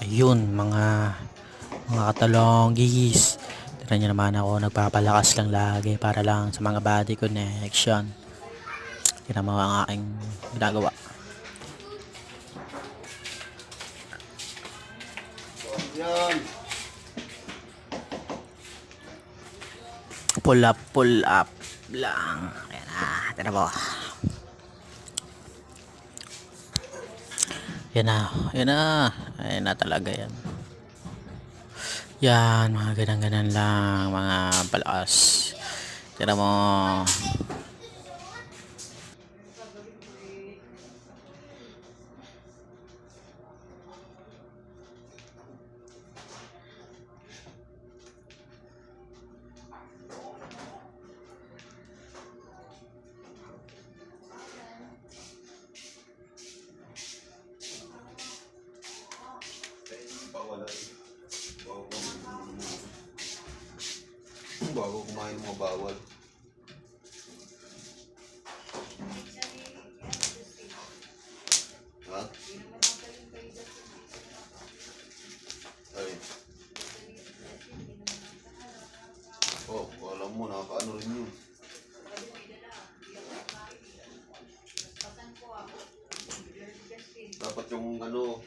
Ayun mga katalonggis. Tignan nyo naman ako nagpapalakas lang lagi para lang sa mga body connection. Tignan mo ang aking ginagawa. Yan. Pull up lang. Ayan na, tignan mo. Yan na, yan na. Ayan na talaga yan. Yan, mga ganang-ganan lang, mga palakas. Tignan mo. Bago kumain mo bawal. Ha? Ay. Oh, alam mo, nakakaano rin yun. Dapat yung ano,